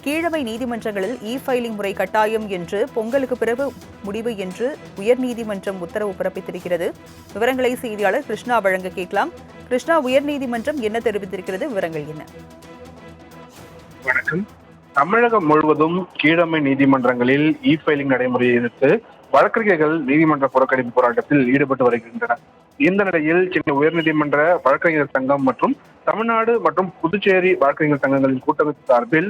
கீழமை நீதிமன்றங்களில் ஃபைலிங் முறை கட்டாயம் என்று பொங்கலுக்கு பிறகு முடிவு என்று உயர்நீதிமன்றம் உத்தரவு பிறப்பித்திருக்கிறது. விவரங்களை செய்தியாளர் கிருஷ்ணா வழங்க கேட்கலாம். கிருஷ்ணா, உயர்நீதிமன்றம் என்ன தெரிவித்திருக்கிறது? விவரங்கள் என்ன? வணக்கம். தமிழகம் முழுவதும் கீழமை நீதிமன்றங்களில் ஃபைலிங் நடைமுறையை எதிர்த்து வழக்கறிஞர்கள் நீதிமன்ற புறக்கணிப்பு போராட்டத்தில் ஈடுபட்டு வருகின்றனர். இந்த நிலையில் சென்னை உயர்நீதிமன்ற வழக்கறிஞர் சங்கம் மற்றும் தமிழ்நாடு மற்றும் புதுச்சேரி வழக்கறிஞர் சங்கங்களின் கூட்டமைப்பு சார்பில்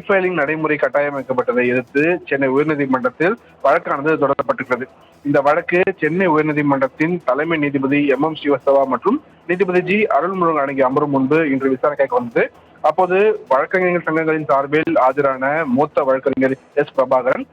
ஃபைலிங் நடைமுறை கட்டாயமாக்கப்பட்டதை எதிர்த்து சென்னை உயர்நீதிமன்றத்தில் வழக்கானது தொடரப்பட்டுள்ளது. இந்த வழக்கு சென்னை உயர்நீதிமன்றத்தின் தலைமை நீதிபதி MM ஸ்ரீவத்சவா மற்றும் நீதிபதி G அருள்முருகன் அடங்கிய அமர்வு முன்பு இன்று விசாரணைக்கு வந்தது. அப்போது வழக்கறிஞர் சங்கங்களின் சார்பில் ஆஜரான மூத்த வழக்கறிஞர் S பிரபாகரன்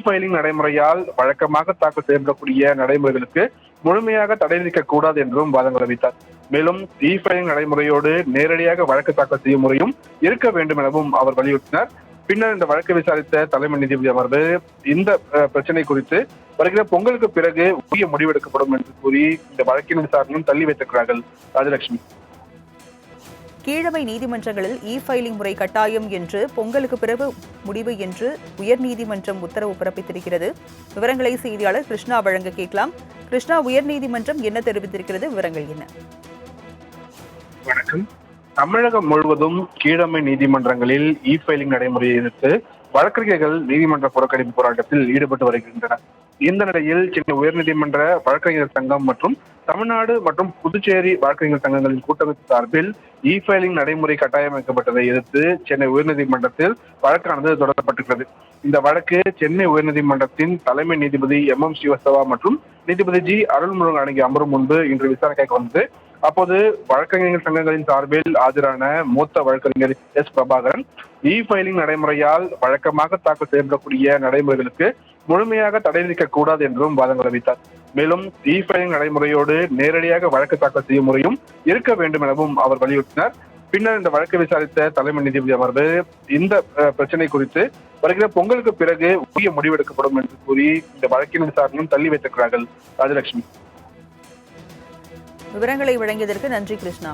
ஃபைலிங் நடைமுறையால் வழக்கமாக தாக்கல் செய்யப்படக்கூடிய நடைமுறைகளுக்கு முழுமையாக தடை விதிக்கக் கூடாது என்றும் வாதங்கள் வைத்தார். மேலும் ஃபைலிங் நடைமுறையோடு நேரடியாக வழக்கு தாக்கல் செய்யும் முறையும் இருக்க வேண்டும் எனவும் அவர் வலியுறுத்தினார். பின்னர் இந்த வழக்கை விசாரித்த தலைமை நீதிபதி அமர்வு இந்த பிரச்சனை குறித்து வருகிற பொங்கலுக்கு பிறகு உரிய முடிவெடுக்கப்படும் என்று கூறி இந்த வழக்கின் விசாரணையும் தள்ளி வைத்திருக்கிறார்கள். ராஜலட்சுமி, கீழமை நீதிமன்றங்களில் ஃபைலிங் முறை கட்டாயம் என்று பொங்கலுக்கு பிறகு முடிவு என்று உயர்நீதிமன்றம் உத்தரவு பிறப்பித்திருக்கிறது. விவரங்களை செய்தியாளர் கிருஷ்ணா வழங்க கேட்கலாம். கிருஷ்ணா, உயர்நீதிமன்றம் என்ன தெரிவித்திருக்கிறது? விவரங்கள் என்ன? வணக்கம். தமிழகம் முழுவதும் கீழமை நீதிமன்றங்களில் ஃபைலிங் நடைமுறையை எதிர்த்து வழக்கறிஞர்கள் நீதிமன்ற புறக்கணிப்பு போராட்டத்தில் ஈடுபட்டு வருகின்றனர். இந்த நிலையில் சென்னை உயர்நீதிமன்ற வழக்கறிஞர் சங்கம் மற்றும் தமிழ்நாடு மற்றும் புதுச்சேரி வழக்கறிஞர் சங்கங்களின் கூட்டமைப்பு சார்பில் ஃபைலிங் நடைமுறை கட்டாயமாக்கப்பட்டதை எதிர்த்து சென்னை உயர்நீதிமன்றத்தில் வழக்கானது தொடரப்பட்டுள்ளது. இந்த வழக்கு சென்னை உயர்நீதிமன்றத்தின் தலைமை நீதிபதி MM ஸ்ரீவத்சவா மற்றும் நீதிபதி G அருள்முருகன் அடங்கிய அமர்வு முன்பு இன்று விசாரணைக்கு வந்தது. அப்போது வழக்கறிஞர் சங்கங்களின் சார்பில் ஆஜரான மூத்த வழக்கறிஞர் S பிரபாகரன் ஃபைலிங் நடைமுறையால் வழக்கமாக தாக்கல் செய்யப்படக்கூடிய நடைமுறைகளுக்கு முழுமையாக தடை விதிக்கக் கூடாது என்றும் வாதங்கள் வைத்தார். மேலும் ஃபைலிங் நடைமுறையோடு நேரடியாக வழக்கு தாக்கல் செய்யும் முறையும் இருக்க வேண்டும் எனவும் அவர் வலியுறுத்தினார். பின்னர் இந்த வழக்கை விசாரித்த தலைமை நீதிபதி அமர்வு இந்த பிரச்சனை குறித்து வருகிற பொங்கலுக்கு பிறகு உரிய முடிவெடுக்கப்படும் என்று கூறி இந்த வழக்கின் விசாரணையும் தள்ளி வைத்திருக்கிறார்கள். ராஜலட்சுமி, விவரங்களை வழங்கியதற்கு நன்றி கிருஷ்ணா.